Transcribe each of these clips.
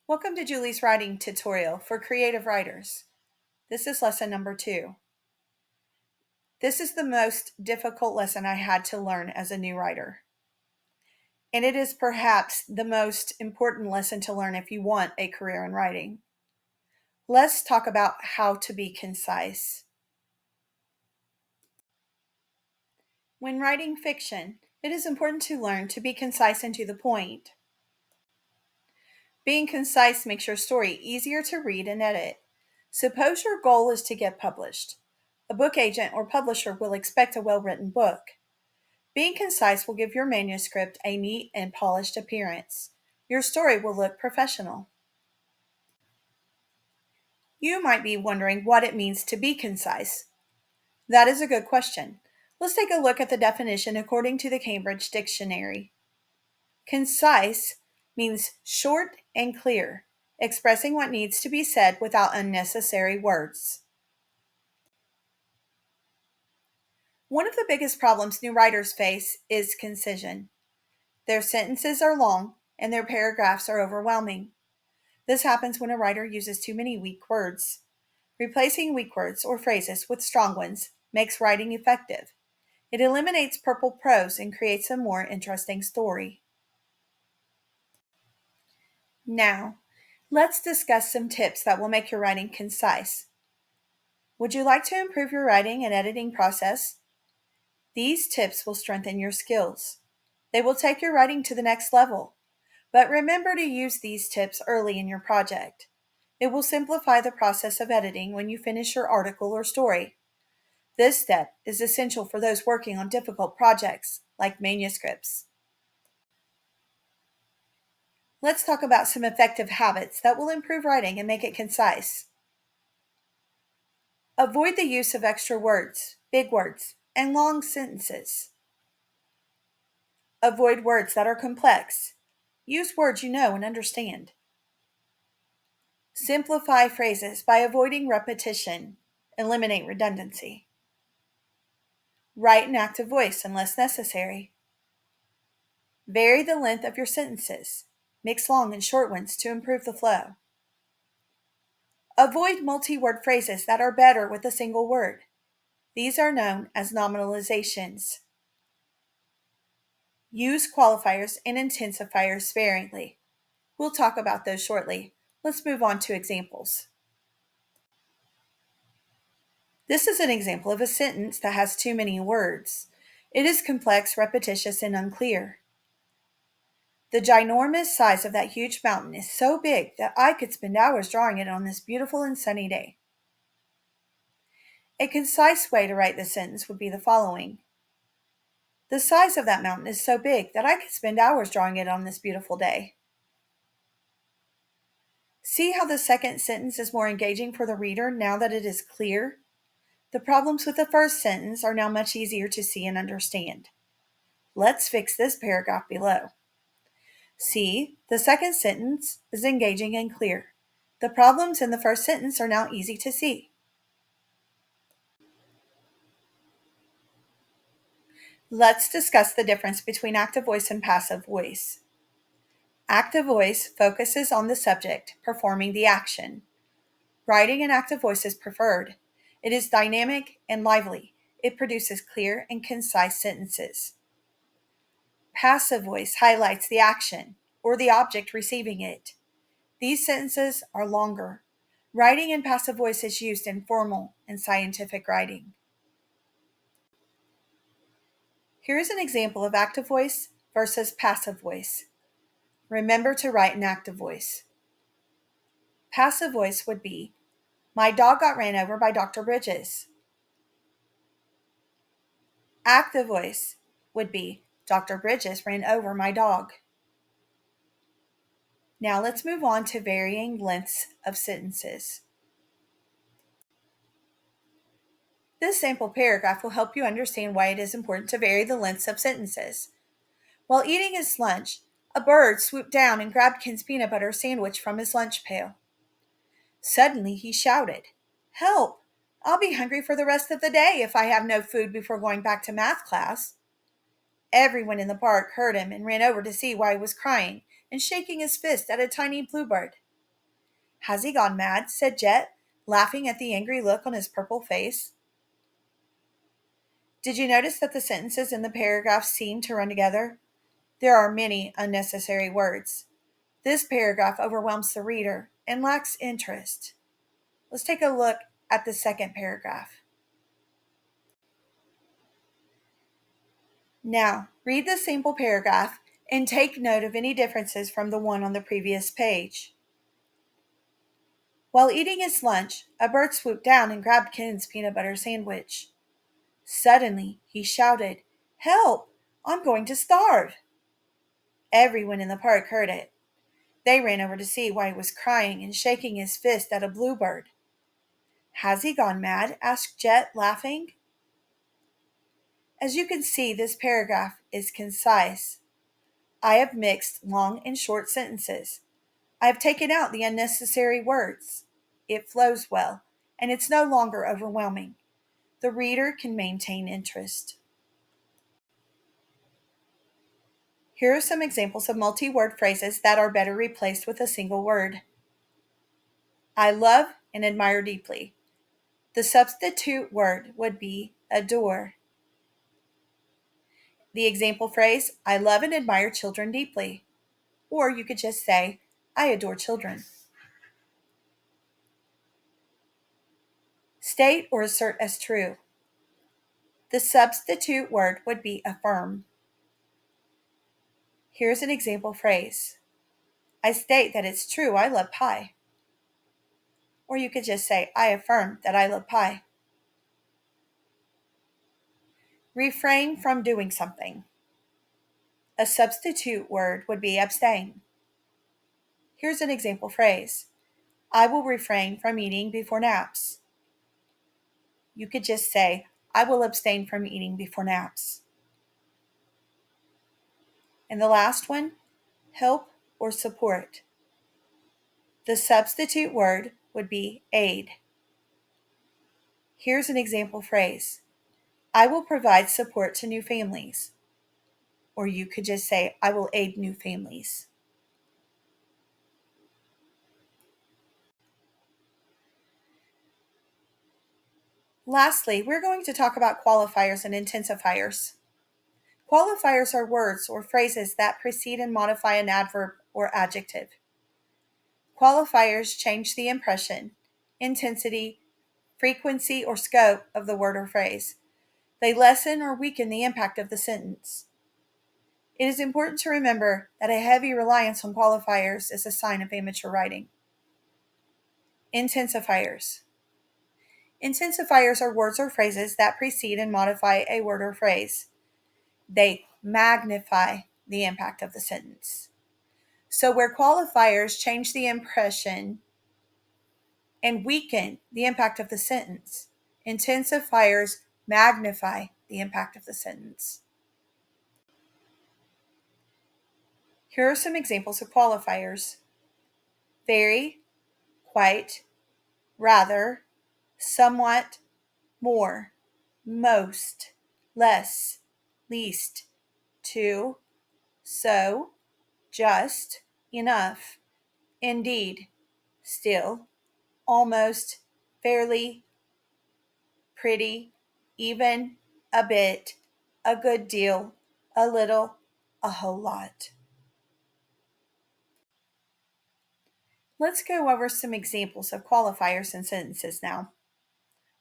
Welcome to Julie's writing tutorial for creative writers. This is lesson number 2. This is the most difficult lesson I had to learn as a new writer. And it is perhaps the most important lesson to learn if you want a career in writing. Let's talk about how to be concise. When writing fiction, it is important to learn to be concise and to the point. Being concise makes your story easier to read and edit. Suppose your goal is to get published. A book agent or publisher will expect a well-written book. Being concise will give your manuscript a neat and polished appearance. Your story will look professional. You might be wondering what it means to be concise. That is a good question. Let's take a look at the definition according to the Cambridge Dictionary. Concise means short and clear, expressing what needs to be said without unnecessary words. One of the biggest problems new writers face is concision. Their sentences are long and their paragraphs are overwhelming. This happens when a writer uses too many weak words. Replacing weak words or phrases with strong ones makes writing effective. It eliminates purple prose and creates a more interesting story. Now, let's discuss some tips that will make your writing concise. Would you like to improve your writing and editing process? These tips will strengthen your skills. They will take your writing to the next level. But remember to use these tips early in your project. It will simplify the process of editing when you finish your article or story. This step is essential for those working on difficult projects, like manuscripts. Let's talk about some effective habits that will improve writing and make it concise. Avoid the use of extra words, big words, and long sentences. Avoid words that are complex. Use words you know and understand. Simplify phrases by avoiding repetition. Eliminate redundancy. Write in active voice unless necessary. Vary the length of your sentences. Mix long and short ones to improve the flow. Avoid multi-word phrases that are better with a single word. These are known as nominalizations. Use qualifiers and intensifiers sparingly. We'll talk about those shortly. Let's move on to examples. This is an example of a sentence that has too many words. It is complex, repetitious, and unclear. The ginormous size of that huge mountain is so big that I could spend hours drawing it on this beautiful and sunny day. A concise way to write this sentence would be the following. The size of that mountain is so big that I could spend hours drawing it on this beautiful day. See how the second sentence is more engaging for the reader now that it is clear? The problems with the first sentence are now much easier to see and understand. Let's fix this paragraph below. See, the second sentence is engaging and clear. The problems in the first sentence are now easy to see. Let's discuss the difference between active voice and passive voice. Active voice focuses on the subject performing the action. Writing in active voice is preferred. It is dynamic and lively. It produces clear and concise sentences. Passive voice highlights the action or the object receiving it. These sentences are longer. Writing in passive voice is used in formal and scientific writing. Here is an example of active voice versus passive voice. Remember to write in active voice. Passive voice would be, my dog got ran over by Dr. Bridges. Active voice would be, Dr. Bridges ran over my dog. Now let's move on to varying lengths of sentences. This sample paragraph will help you understand why it is important to vary the lengths of sentences. While eating his lunch, a bird swooped down and grabbed Ken's peanut butter sandwich from his lunch pail. Suddenly he shouted, "Help! I'll be hungry for the rest of the day if I have no food before going back to math class." Everyone in the park heard him and ran over to see why he was crying and shaking his fist at a tiny bluebird. Has he gone mad? Said Jet, laughing at the angry look on his purple face. Did you notice that the sentences in the paragraph seem to run together? There are many unnecessary words. This paragraph overwhelms the reader and lacks interest. Let's take a look at the second paragraph. Now, read the sample paragraph and take note of any differences from the one on the previous page. While eating his lunch, a bird swooped down and grabbed Ken's peanut butter sandwich. Suddenly, he shouted, "Help! I'm going to starve!" Everyone in the park heard it. They ran over to see why he was crying and shaking his fist at a bluebird. Has he gone mad? Asked Jet, laughing. As you can see, this paragraph is concise. I have mixed long and short sentences. I have taken out the unnecessary words. It flows well, and it's no longer overwhelming. The reader can maintain interest. Here are some examples of multi-word phrases that are better replaced with a single word. I love and admire deeply. The substitute word would be adore. The example phrase, I love and admire children deeply. Or you could just say, I adore children. State or assert as true. The substitute word would be affirm. Here's an example phrase. I state that it's true I love pie. Or you could just say, I affirm that I love pie. Refrain from doing something. A substitute word would be abstain. Here's an example phrase. I will refrain from eating before naps. You could just say, I will abstain from eating before naps. And the last one, help or support. The substitute word would be aid. Here's an example phrase. I will provide support to new families. Or you could just say, I will aid new families. Lastly, we're going to talk about qualifiers and intensifiers. Qualifiers are words or phrases that precede and modify an adverb or adjective. Qualifiers change the impression, intensity, frequency, or scope of the word or phrase. They lessen or weaken the impact of the sentence. It is important to remember that a heavy reliance on qualifiers is a sign of amateur writing. Intensifiers. Intensifiers are words or phrases that precede and modify a word or phrase. They magnify the impact of the sentence. So where qualifiers change the impression and weaken the impact of the sentence, intensifiers magnify the impact of the sentence. Here are some examples of qualifiers. Very, quite, rather, somewhat, more, most, less, least, to, so, just, enough, indeed, still, almost, fairly, pretty, even, a bit, a good deal, a little, a whole lot. Let's go over some examples of qualifiers in sentences now.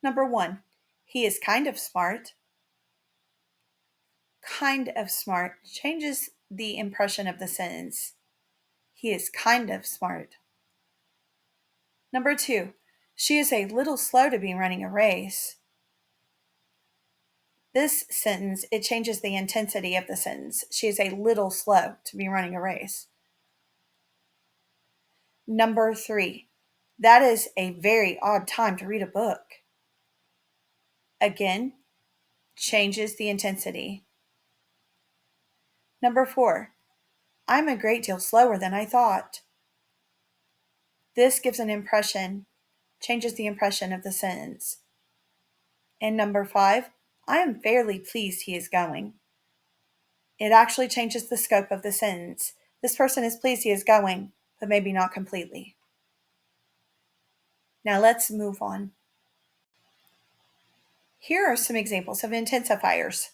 Number 1, he is kind of smart. Kind of smart changes the impression of the sentence. He is kind of smart. Number 2, she is a little slow to be running a race. This sentence, it changes the intensity of the sentence. She is a little slow to be running a race. Number 3, that is a very odd time to read a book. Again, changes the intensity. Number 4, I'm a great deal slower than I thought. This gives an impression, changes the impression of the sentence. And number 5, I am fairly pleased he is going. It actually changes the scope of the sentence. This person is pleased he is going, but maybe not completely. Now let's move on. Here are some examples of intensifiers.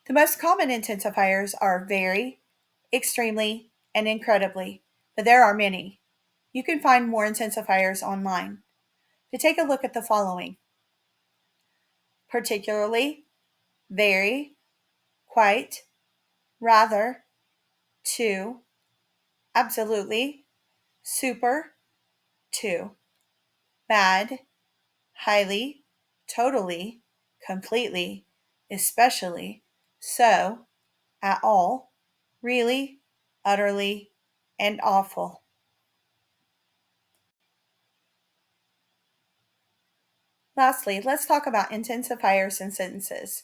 The most common intensifiers are very, extremely, and incredibly, but there are many. You can find more intensifiers online. To take a look at the following: particularly, very, quite, rather, to, absolutely, super, to, bad, highly, totally, completely, especially, so, at all, really, utterly, and awful. Lastly, let's talk about intensifiers in sentences.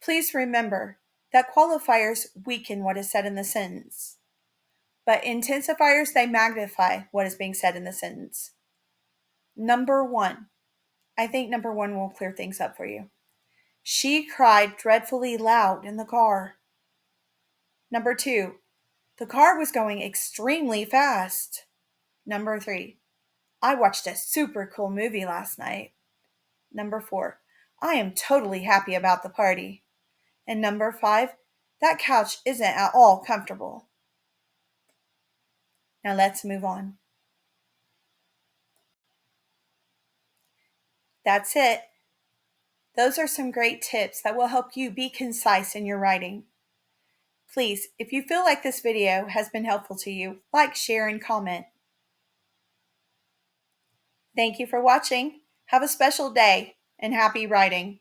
Please remember that qualifiers weaken what is said in the sentence, but intensifiers, they magnify what is being said in the sentence. Number one, I think number one will clear things up for you. She cried dreadfully loud in the car. Number two, the car was going extremely fast. Number three, I watched a super cool movie last night. Number four, I am totally happy about the party. And number five, that couch isn't at all comfortable. Now let's move on. That's it. Those are some great tips that will help you be concise in your writing. Please, if you feel like this video has been helpful to you, like, share, and comment. Thank you for watching. Have a special day and happy writing.